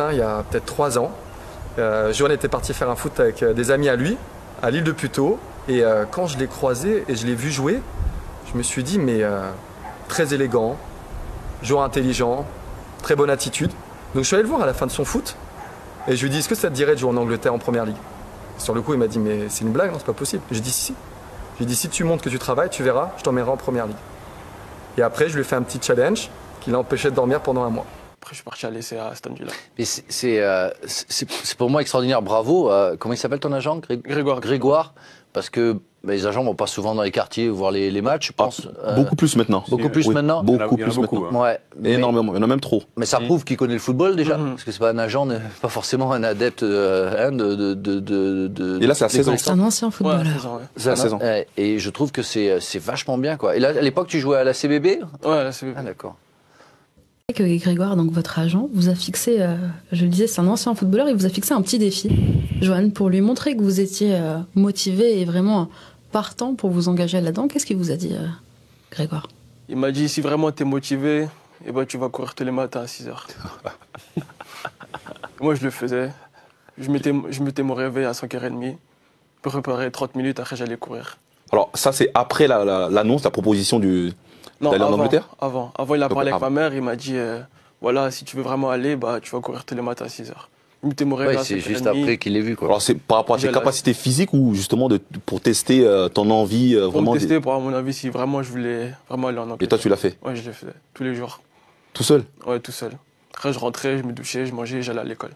matin, il y a peut-être 3 ans. Johan était parti faire un foot avec des amis à lui, à l'île de Puteaux. Et quand je l'ai croisé et je l'ai vu jouer, je me suis dit, mais très élégant, joueur intelligent, très bonne attitude. Donc je suis allé le voir à la fin de son foot. Et je lui ai dit, est-ce que ça te dirait de jouer en Angleterre en première ligue? Sur le coup, il m'a dit, mais c'est une blague, non, c'est pas possible. J'ai dit, si. J'ai dit, si tu montres que tu travailles, tu verras, je t'emmènerai en première ligue. Et après, je lui ai fait un petit challenge qui l'a empêché de dormir pendant 1 mois. Après, je suis parti à l'essai à Aston Villa. Mais c'est pour moi extraordinaire. Bravo. Comment il s'appelle ton agent? Grégoire. Grégoire. Parce que les agents vont pas souvent dans les quartiers voir les matchs, je pense. Beaucoup plus maintenant. Beaucoup plus maintenant. Beaucoup plus maintenant. Ouais. Énormément. Il y en a même trop. Mais ça prouve qu'il connaît le football déjà. Parce que c'est pas un agent, pas forcément un adepte de. Et là, c'est à 16 ans. C'est un ancien footballeur. Ouais, C'est à 16 ans. Et je trouve que c'est vachement bien, quoi. Et là, à l'époque, tu jouais à la CBB? Ouais, à la CBB. Ah, d'accord. Que Grégoire, donc votre agent, vous a fixé, je le disais, c'est un ancien footballeur, il vous a fixé un petit défi, Johan, pour lui montrer que vous étiez motivé et vraiment partant pour vous engager là-dedans. Qu'est-ce qu'il vous a dit, Grégoire? Il m'a dit, si vraiment tu es motivé, eh ben, tu vas courir tous les matins à 6h. Moi, je le faisais. Je mettais mon réveil à 5h30, préparer 30 minutes, après j'allais courir. Alors, ça, c'est après l'annonce, la proposition d'aller en Angleterre? Avant, il a parlé avec ma mère, il m'a dit, voilà, si tu veux vraiment aller, bah, tu vas courir tous les matins à 6h. Ouais, c'est juste après qu'il l'ait vu, quoi. Alors, c'est par rapport à tes capacités physiques ou justement pour tester ton envie pour vraiment tester, pour avoir mon avis, si vraiment je voulais vraiment aller en Angleterre. Et toi, tu l'as fait? Ouais, je l'ai fait, tous les jours. Tout seul? Ouais, tout seul. Après, je rentrais, je me douchais, je mangeais, j'allais à l'école.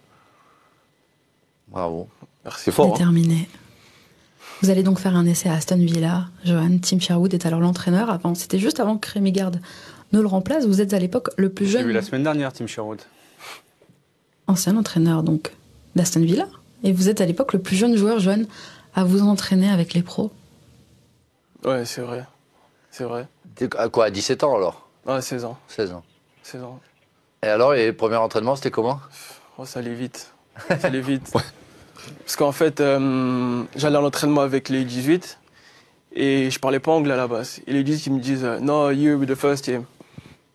Bravo. Merci. C'est fort. Déterminé. Vous allez donc faire un essai à Aston Villa. Johan, Tim Sherwood est alors l'entraîneur. C'était juste avant que Rémi Garde ne le remplace. Vous êtes à l'époque le plus jeune. J'ai vu la semaine dernière, Tim Sherwood. Ancien entraîneur donc d'Aston Villa. Et vous êtes à l'époque le plus jeune joueur, Johan, à vous entraîner avec les pros. Ouais, c'est vrai. C'est vrai. À quoi, à 17 ans alors? Ah, 16 ans. 16 ans. 16 ans. Et alors, les premiers entraînements, c'était comment? Oh, ça allait vite. Ça allait vite. Ouais. Parce qu'en fait, j'allais à l'entraînement avec les 18 et je parlais pas anglais à la base. Et les 18, ils me disent « No, you with the first team ».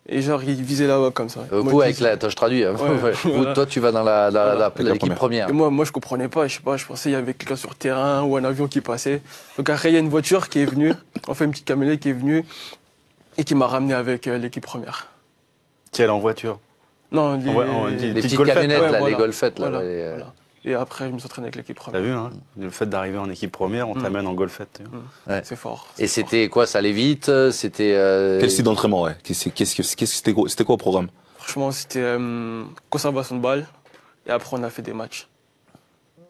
Et genre, ils visaient là-bas comme ça. Vous, avec la... Attends, je traduis. Hein. Ouais, voilà. Toi, tu vas dans l'équipe première. Et moi, je comprenais pas. Je sais pas, je pensais qu'il y avait quelqu'un sur le terrain ou un avion qui passait. Donc après, il y a une voiture qui est venue, enfin une petite camionnette qui est venue et qui m'a ramené avec l'équipe première. Quelle en voiture? Non, les petites camionnettes, ouais, là, voilà. les golfettes. Là, voilà, les... voilà. Et après, je me suis entraîné avec l'équipe première. T'as vu, hein, le fait d'arriver en équipe première, on t'amène en golfette. Ouais. C'est fort. Et c'était quoi? Ça allait vite? C'était. Quel style d'entraînement, ouais? C'était quoi au programme? Franchement, c'était conservation de balle. Et après, on a fait des matchs.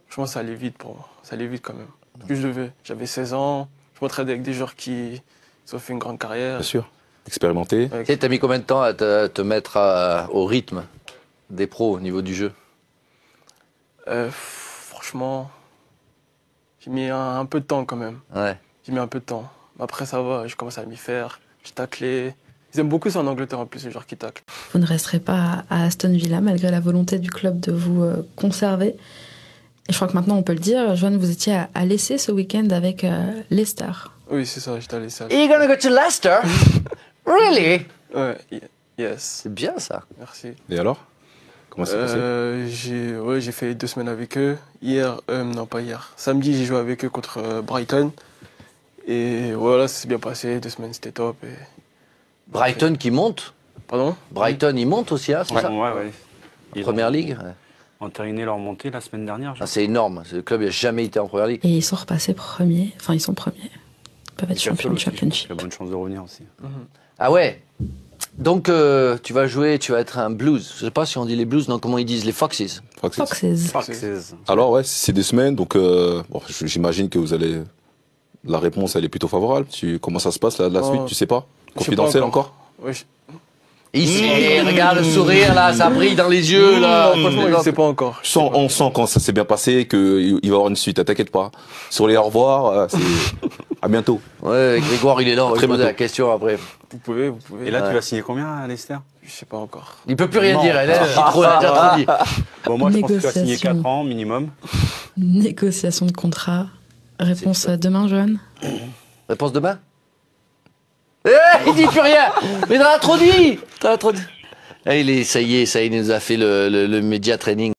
Franchement, ça allait vite pour moi. Ça allait vite quand même. Plus je devais. J'avais 16 ans. Je m'entraînais avec des joueurs qui ont fait une grande carrière. Bien sûr. Expérimenté. Tu t'as mis combien de temps à te mettre au rythme des pros au niveau du jeu? Franchement, j'ai mis un peu de temps quand même. Ouais. J'ai mis un peu de temps. Après, ça va, je commence à m'y faire. J'ai taclé. Ils aiment beaucoup ça en Angleterre en plus, les joueurs qui taclent. Vous ne resterez pas à Aston Villa malgré la volonté du club de vous conserver. Et je crois que maintenant on peut le dire, Johan, vous étiez à l'essai ce week-end avec Leicester. Oui, c'est ça, j'étais à Leicester. You're gonna go to Leicester? Really? Ouais, yes. C'est bien ça. Merci. Et alors? Comment ça s'est passé? J'ai fait 2 semaines avec eux. Non pas hier. Samedi, j'ai joué avec eux contre Brighton. Et voilà, ça s'est bien passé. 2 semaines, c'était top. Et... Brighton qui monte? Pardon? Brighton, il monte aussi, hein, c'est ça? Ouais. Première ligue? Entériné leur montée la semaine dernière. Ah, c'est énorme. Le club n'a jamais été en première ligue. Et ils sont repassés premiers. Enfin, ils sont premiers. Ils peuvent être champions de Championship. Il a bonne chance de revenir aussi. Ah ouais? Donc, tu vas jouer, tu vas être un blues. Je sais pas si on dit les blues, non, comment ils disent? Les Foxes. Foxes. Alors, ouais, c'est 2 semaines, donc bon, j'imagine que vous allez. La réponse, elle est plutôt favorable. Comment ça se passe, la suite, tu sais pas? Confidentiel encore? Oui. Ici, regarde le sourire, là, ça brille dans les yeux, là. Franchement, je ne sais pas encore. On sent quand ça s'est bien passé qu'il va y avoir une suite, t'inquiète pas. Sur les au revoir, à bientôt. Ouais, Grégoire, il est là, on va lui poser la question après. Vous pouvez. Et là, tu vas signer combien à Leicester? Je sais pas encore. Il peut plus rien dire, elle a déjà trop dit. Bon, moi, je pense que tu vas signer 4 ans minimum. Négociation de contrat. Réponse demain, Johan? Réponse demain? Il dit plus rien. Mais t'en as trop dit. Ah, ça y est, il nous a fait le média training.